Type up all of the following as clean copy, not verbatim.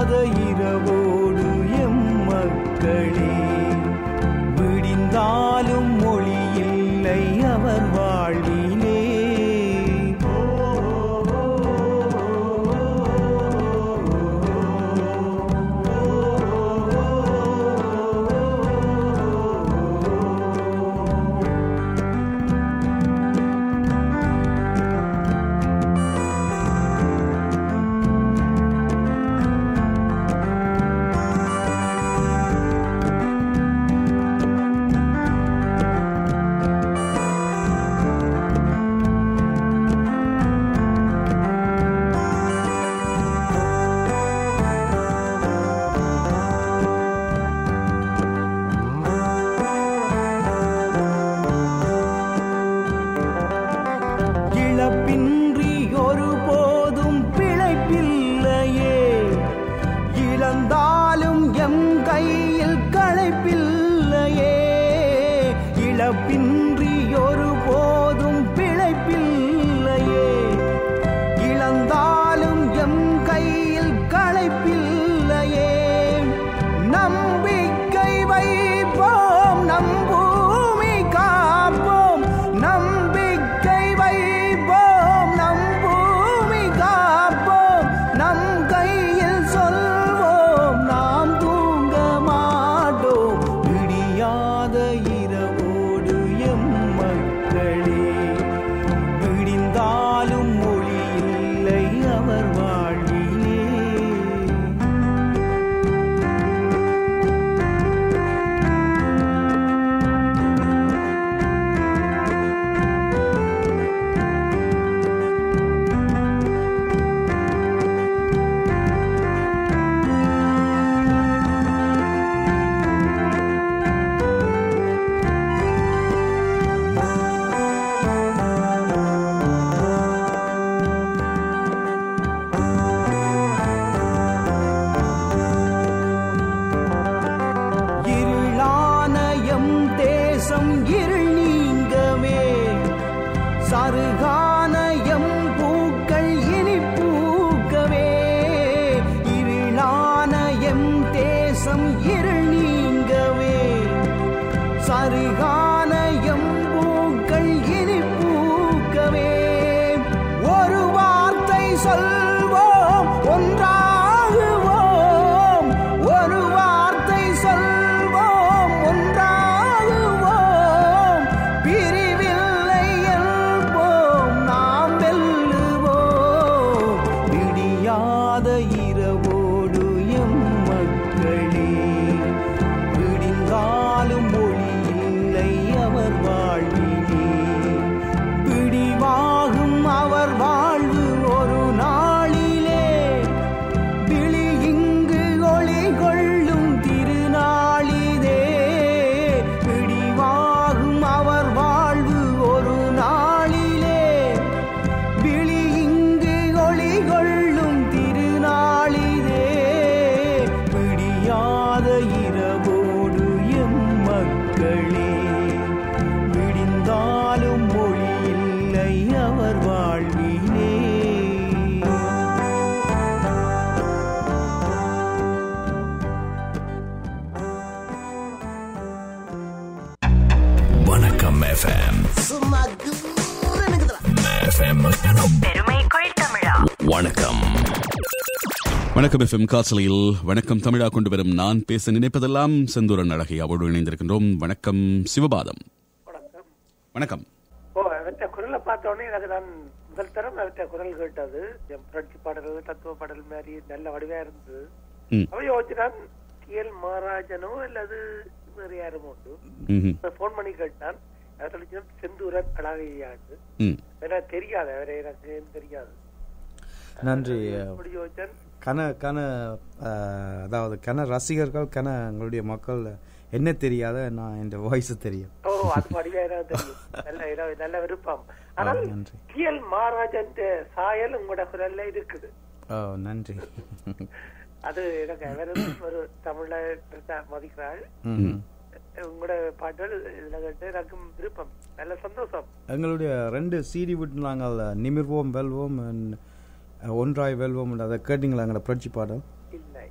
விடியாத இரவோடு எம் மக்களே, விடிந்தாலும் மொழி இல்லை அவர் வாழ்விலே. இழப்பின்றி ஒருபோதும் பிழைப்பில்லையே, இழந்தாலும் எம் கையில் களைப்பில்லையே. இழப்பின்றி ஒருபோதும் பிழைப்பில்லையே, இழந்தாலும் எம் கையில் களைப்பில்லையே. நம்பிக்கை வைப்போம், நம் பூமி காப்போம். நம்பிக்கை வைப்போம், நம் பூமி காப்போம். நம் கையில் சொல்வோம், நாம் தூங்க மாட்டோம். விடியாத இரவோடு எம் மக்களே, விடிந்தாலும் மொழி இல்லை அவர் வாழ்விலே. இருளான எம் தேசம் இருள் நீங்கவே, சருகான எம் பூக்கள் இனி பூக்கவே. இருளான எம் தேசம் இருள் நீங்கவே, சருகான எம் பூக்கள் இனி பூக்கவே. ஒரு வார்த்தை சொல்வோம், ஒன்றாகுவோம். ஒரு வார்த்தை சொல்வோம், ஒன்றாகுவோம். பிரிவில்லை என்போம், நாம் வெல்லுவோம். விடியாத இரவோடு எம் மக்களே, விடிந்தாலும் மொழி இல்லை அவர் வாழ்விலே. பிடிவாகும் அவர் வாழ்வு ஒரு நாளிலே, விழி இங்கு ஒளி கொள்ளும் திருநாளிதே. பிடிவாகும் அவர் வாழ்வு ஒரு நாளிலே, விழி இங்கு ஒளி கொள்ளும் திருநாளிதே. விடியாத இரவோடு எம் மக்களே, விடிந்தாலும் மொழி இல்லை அவர் வாழ்விலே. வணக்கம் FM. FM பெருமைக்குள் தமிழா. வணக்கம். வணக்கம் FM காசலையில் வணக்கம் தமிழா கொண்டு வரும் நான் பேச நினைப்பதெல்லாம் செந்தூரன் அழகையாவோடு இணைந்திருக்கின்றோம். வணக்கம் சிவபாதம். வணக்கம். வணக்கம். அவற்ற குரலை பார்த்தோன்னே எனக்கு நான் முதல் தரம் அவற்ற குரல் கேட்டது. என் புரட்சி பாடல்கள், தத்துவ பாடல் மாதிரி நல்ல வடிவா இருந்தது. அவ யோசிச்சான் TL மகாராஜனோ அல்லது வேறு யாரும் உண்டு. போன் பண்ணி கேட்டான். செந்தூரன் அழகையாண்டு எனக்கு தெரியாது, அவரை எனக்கு தெரியாது. நன்றி. அதாவது கன ரசிகர்கள், கன எங்களுடைய மக்கள் என்ன தெரியாத நான் இந்த வாய்ஸ் தெரியும். ஓ, அது படிவா தெரியும். நல்ல விருப்பம். ஆனால் TL மகாராஜன் சாயல் உங்களோட குரல்ல இருக்குது. ஓ, நன்றி. அது எனக்கு ஒரு தமிழ மதிக்கிறாள். உங்களோட பாட்டுகள் இதுல கேட்டு எனக்கும் விருப்பம், நல்ல சந்தோஷம். எங்களுடைய 2 CD விட்டு நாங்கள் நிமிர்வோம் வெல்வோம் ஒன்றாய் வெல்வோம் அதை கேட்டீங்களா? எங்களோட புரட்சி பாடல் இல்லை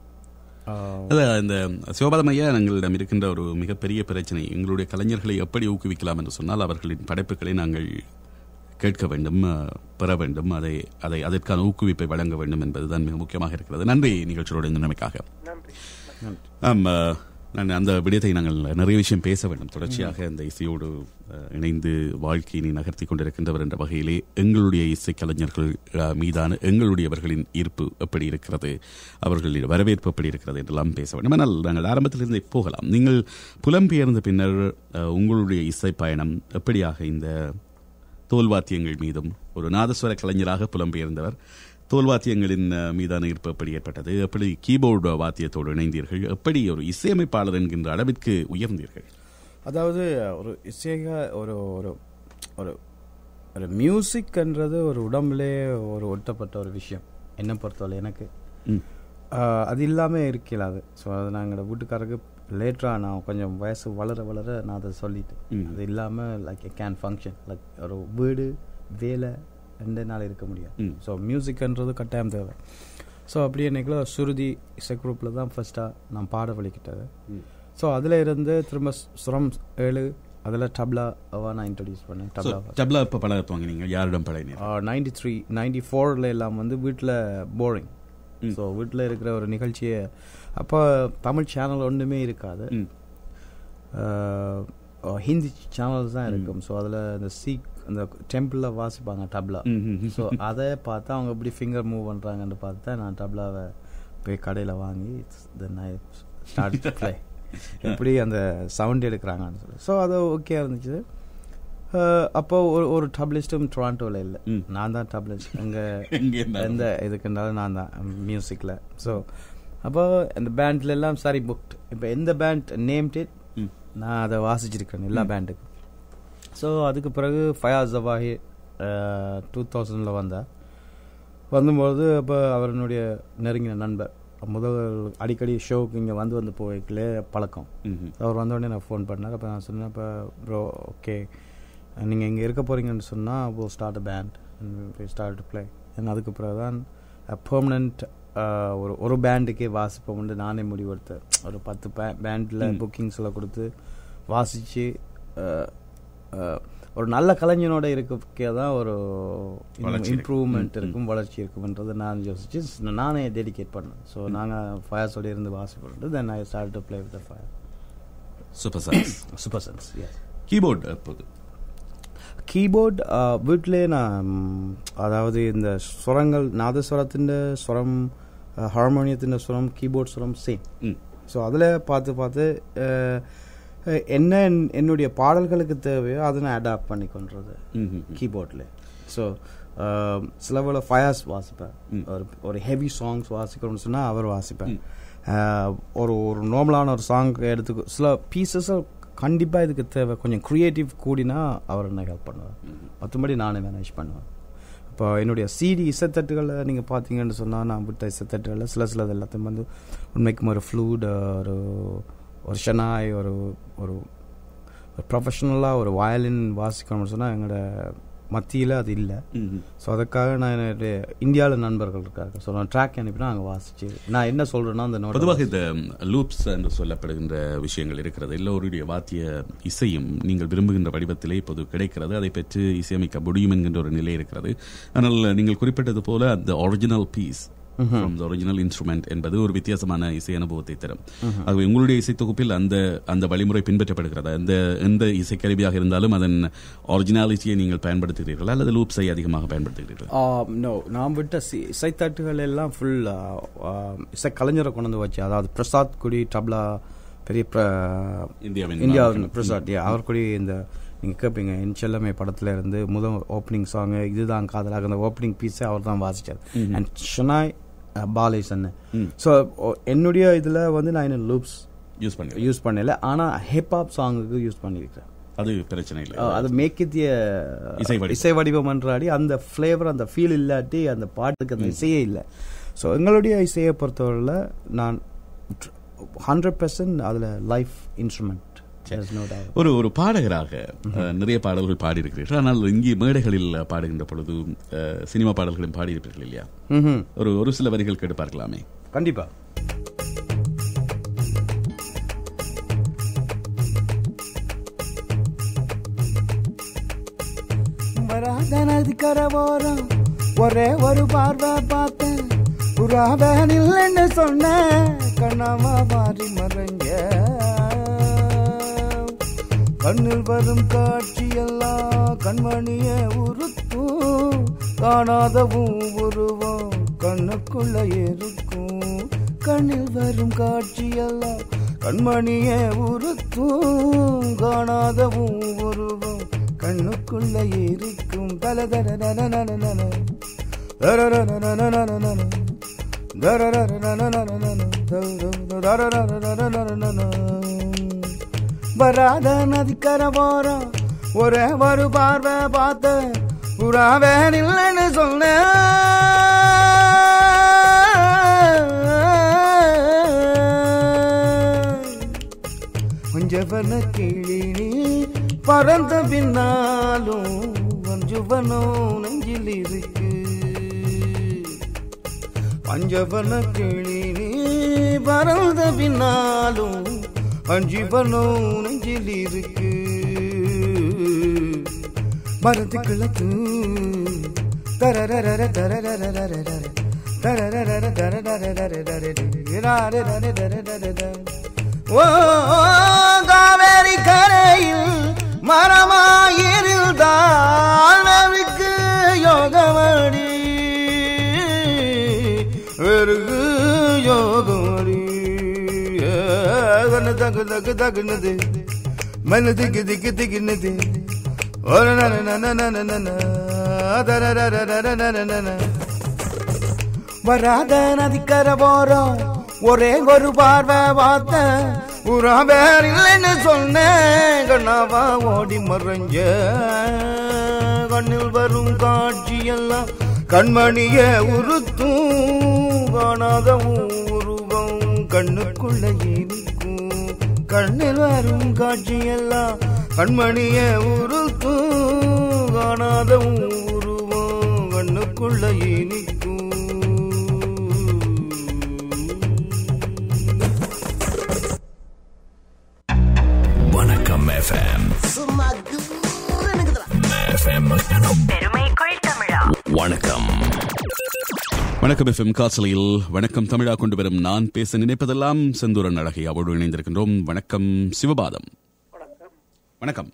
இந்த சிவபாதம் ஐயா எங்களிடம் இருக்கின்ற ஒரு மிகப்பெரிய பிரச்சனை, எங்களுடைய கலைஞர்களை எப்படி ஊக்குவிக்கலாம் என்று சொன்னால் அவர்களின் படைப்புகளை நாங்கள் கேட்க வேண்டும், பெற வேண்டும், அதற்கான ஊக்குவிப்பை வழங்க வேண்டும் என்பதுதான் மிக முக்கியமாக இருக்கிறது. நன்றி நிகழ்ச்சியோட இந்த நிலைமைக்காக. அந்த விடயத்தை நாங்கள் நிறைய விஷயம் பேச வேண்டும். தொடர்ச்சியாக இந்த இசையோடு இணைந்து வாழ்க்கையினை நகர்த்தி கொண்டிருக்கின்றவர் என்ற வகையிலே எங்களுடைய இசை கலைஞர்கள் மீதான எங்களுடையவர்களின் ஈர்ப்பு எப்படி இருக்கிறது, அவர்களுடைய வரவேற்பு எப்படி இருக்கிறது என்றெல்லாம் பேச வேண்டும். ஆனால் நாங்கள் ஆரம்பத்திலிருந்தே போகலாம். நீங்கள் புலம்பெயர்ந்த பின்னர் உங்களுடைய இசை பயணம் எப்படியாக இந்த தோல்வாத்தியங்கள் மீதும், ஒரு நாதஸ்வர கலைஞராக புலம்பெயர்ந்தவர், தோல்வாத்தியங்களின் மீதான ஈர்ப்பு எப்படி ஏற்பட்டது, எப்படி கீபோர்டு வாத்தியத்தோடு இணைந்தீர்கள், எப்படி ஒரு இசையமைப்பாளர் என்கின்ற அளவிற்கு உயர்ந்தீர்கள்? அதாவது ஒரு இசையாக ஒரு ஒரு ஒரு ஒரு மியூசிக்ன்றது ஒரு உடம்புலே ஒரு ஒட்டப்பட்ட ஒரு விஷயம் என்ன பொறுத்தவரை எனக்கு. அது இல்லாமல் இருக்கலாது. ஸோ அது நாங்கள் வீட்டுக்காரருக்கு லேட்டராக நான் கொஞ்சம் வயசு வளர வளர நான் அதை சொல்லிட்டேன். அது இல்லாமல் like a can function, like ஒரு வீடு வேலை 2 நாள் இருக்க முடியாது. ஸோ மியூசிக்ன்றது கட்டாயம் தேவை. ஸோ அப்படியே என்னைக்குள்ள சுருதி இசை குரூப்பில் தான் ஃபர்ஸ்ட்டாக நான் பாட வலிக்கிட்டது. ஸோ அதில் இருந்து திரும்ப சுரம் 7 அதில் டப்லாவை நான் இன்ட்ரடியூஸ் பண்ணேன். டப்லா இப்போ பழகத்துவாங்க நீங்கள் யாரிடம் பழகினீங்க? 93 94 எல்லாம் வந்து வீட்டில் போரிங். ஸோ வீட்டில் இருக்கிற ஒரு நிகழ்ச்சியை அப்போ தமிழ் சேனல் ஒன்றுமே இருக்காது, ஹிந்தி சேனல்ஸ் தான் இருக்கும். ஸோ அதில் இந்த அந்த டெம்பிளில் வாசிப்பாங்க டப்லா. ஸோ அதை பார்த்தா அவங்க எப்படி ஃபிங்கர் மூவ் பண்ணுறாங்கன்னு பார்த்தா நான் டப்லாவை போய் கடையில் வாங்கி ஸ்டார்ட் ப்ளே எப்படி அந்த சவுண்ட் எடுக்கிறாங்கன்னு சொல்லி. ஸோ அது ஓகே இருந்துச்சு. அப்போ ஒரு டப்லிஸ்ட்டும் டொராண்டோவில் இல்லை, நான் தான் டப்லிஸ்ட். அங்கே எந்த இதுக்குனாலும் நான் தான் மியூசிக்கில். ஸோ அப்போ அந்த பேண்ட்ல எல்லாம் சாரி புக்ட். இப்போ எந்த பேண்ட் நேம்டேட் நான் அதை வாசிச்சிருக்கேன் எல்லா பேண்டுக்கும். ஸோ அதுக்கு பிறகு ஃபயாஸ் ஜவாஹி 2000 வந்தபோது அப்போ அவருடைய நெருங்கின நண்பர், முதல் அடிக்கடி ஷோவுக்கு இங்கே வந்து போய்க்கலே பழக்கம். அவர் வந்தோடனே நான் ஃபோன் பண்ணார். அப்போ நான் சொன்னேன், இப்போ ப்ரோ ஓகே நீங்கள் இங்கே இருக்க போகிறீங்கன்னு சொன்னால் அப்போ start a band start play. அதுக்கு பிறகு தான் பெர்மனண்ட் ஒரு பேண்டுக்கே வாசிப்போம்னு நானே முடிவெடுத்தேன். ஒரு 10 பேண்டில் புக்கிங்ஸில் கொடுத்து வாசித்து ஒரு நல்ல கலைஞனோட இருக்கே தான் ஒரு இம்ப்ரூவ்மெண்ட் இருக்கும், வளர்ச்சி இருக்கும்ன்றது நான் யோசிச்சு நானே டெடிகேட் பண்ணேன். ஸோ நாங்கள் ஃபயர்ஸோட இருந்து வாசிப்போம். Then I start to play with the fire. Super sons. Keyboard எப்போது? கீபோர்டு வீட்டிலே நான், அதாவது இந்த சுரங்கள் நாதஸ்வரத்தின் சுரம், ஹார்மோனியத்தின் சுரம், கீபோர்ட் சுரம் சேம். ஸோ அதில் பார்த்து என்னுடைய பாடல்களுக்கு தேவையோ அதை நான் அடாப்ட் பண்ணி கொண்டுறது கீபோர்டில். ஸோ சில வேளை ஃபயர்ஸ் வாசிப்பேன், ஒரு ஹெவி சாங்ஸ் வாசிக்கணும்னு சொன்னால் அவர் வாசிப்பேன். ஒரு நார்மலான ஒரு சாங் எடுத்து சில பீசஸ் கண்டிப்பாக இதுக்கு தேவை கொஞ்சம் க்ரியேட்டிவ் கூடினா அவர் என்ன ஹெல்ப் பண்ணுவார், மற்றபடி நானே மேனேஜ் பண்ணுவேன். இப்போ என்னுடைய சிடி இசைத்தட்டுகளில் நீங்கள் பார்த்தீங்கன்னு சொன்னால் நான் விட்ட இசைத்தட்டுகளில் சிலது எல்லாத்தையும் வந்து உண்மைக்கும் ஒரு ஃப்ளூட், ஒரு ஷனாய், ஒரு ப்ரொஃபஷ்னலாக ஒரு வயலின் வாசிக்கணும்னு சொன்னால் எங்களோட மத்தியில் அது இல்லை. ஸோ அதுக்காக நான் என்னுடைய இந்தியாவில் நண்பர்கள் இருக்காங்க. ஸோ நான் ட்ராக் அனுப்பினா அங்கே வாசிச்சு நான் என்ன சொல்கிறேன்னா அந்த பொதுவாக இந்த லூப்ஸ் என்று சொல்லப்படுகின்ற விஷயங்கள் இருக்கிறது. எல்லோருடைய வாத்திய இசையும் நீங்கள் விரும்புகின்ற வடிவத்திலே இப்போது கிடைக்கிறது, அதை பெற்று இசையமைக்க முடியும் என்கின்ற ஒரு நிலை இருக்கிறது. ஆனால் நீங்கள் குறிப்பிட்டது போல அந்த original piece from the original instrument என்பது ஒரு வித்தியாசமான இசை அனுபவத்தை தரும். ஆகவே உங்களுடைய இசை தொகுப்பில் அந்த வழிமுறை பின்பற்றப்படுகிறது. எந்த இசைக்கருவியாக இருந்தாலும் அதன் ஒரிஜினாலிட்டியை நீங்கள் பயன்படுத்துகிறீர்களா அல்லது லூப்ஸை அதிகமாக பயன்படுத்துகிறீர்களா? நான் விட்ட இசைத்தட்டுகள் எல்லாம் ஃபுல் இசை கலைஞரை கொண்டு வந்து வச்சு, அதாவது பிரசாத் குடி தப்லா, பெரிய இந்தியாவின் பிரசாத் அவர் குடி, இந்த நீங்கள் கேட்பீங்க என் செல்லமே படத்தில் இருந்து முதல் ஓப்பனிங் சாங்கு இதுதான் காதலாக, அந்த ஓப்பனிங் பீஸை அவர் தான் வாசித்தார். அண்ட் ஷனாய் பாலேஸ் அண்ணன். ஸோ என்னுடைய இதில் வந்து நான் என்ன லூப்ஸ் யூஸ் பண்ணல, ஆனால் ஹிப்ஹாப் சாங்குக்கு யூஸ் பண்ணியிருக்கேன். அது பிரச்சனை இல்லை, அது மேற்கத்திய இசை வடிவம் என்றாடி அந்த ஃப்ளேவர் அந்த ஃபீல் இல்லாட்டி அந்த பாட்டுக்கு அந்த இசையே இல்லை. ஸோ எங்களுடைய இசையை பொறுத்தவரையில் நான் 100% அதில் லைஃப் இன்ஸ்ட்ருமெண்ட். ஒரு பாடகராக நிறைய பாடல்கள் பாடியிருக்கிறீர்கள். ஆனால் இங்கே மேடைகளில் பாடுகின்ற பொழுது சினிமா பாடல்களும் பாடியிருப்பீர்கள் இல்லையா? ஒரு சில வரிகள் கேட்டு பார்க்கலாமே. கண்டிப்பா. வராதனது கரவோரம் ஒரே ஒரு பார்வை பார்த்தேன் புறாவன் இல்லைன்னு சொன்ன கண்ணாம மாறி மறைஞ்ச கண்ணில் வரும் காட்சியெல்லாம் கண்மணிய உறுத்தும் காணாதவும் உருவம் கண்ணுக்குள்ள இருக்கும் கண்ணில் வரும் காட்சியெல்லாம் கண்மணிய உறுத்தும் காணாதவும் உருவம் கண்ணுக்குள்ள இருக்கும் வராத நதிக்கரை போறோம் ஒரே ஒரு பார்வை பார்த்த புறாவே இல்லைன்னு சொன்னேன் கொஞ்சவன கிளி பறந்த பின்னாலும் வஞ்சுவனோ நெஞ்சில் இருக்கு பஞ்சவன கிளி பறந்த பின்னாலும் வஞ்சுவனோ நெஞ்சில் இருக்கு மரத்து கிழக்கு தரரர தரரர தரரர தரரர ஓ காவேரி கரையில் மரமாயிருந்தால் நவிக்கு யோகமடி வெறுகு யோகமடி தகு தகு தகுனது மன திக்கு திக்கு திக்குனது ஒரு வராத நதிக்கரை போறோம் ஒரே ஒரு பார்வை பார்த்த புறாவேர் இல்லைன்னு சொன்னேன் கண்ணாவா ஓடி மறைஞ்ச கண்ணில் வரும் காட்சியெல்லாம் கண்மணிய உறுத்தும் காணாத உருவம் கண்ணுக்குள்ள இருக்கும் கண்ணில் வரும் காட்சியெல்லாம் கண்மணிய உறுத்தும் காணாத உருவம் கண்ணுக்குள்ள இனிக்கும். வணக்கம் FM. பெருமைக்குள் தமிழா. வணக்கம் வணக்கம் FM காசலையில் வணக்கம் தமிழா கொண்டு வரும் நான் பேச நினைப்பதெல்லாம் செந்தூரன் அழகை அவரோடு இணைந்திருக்கின்றோம். வணக்கம் சிவபாதம். வணக்கம்.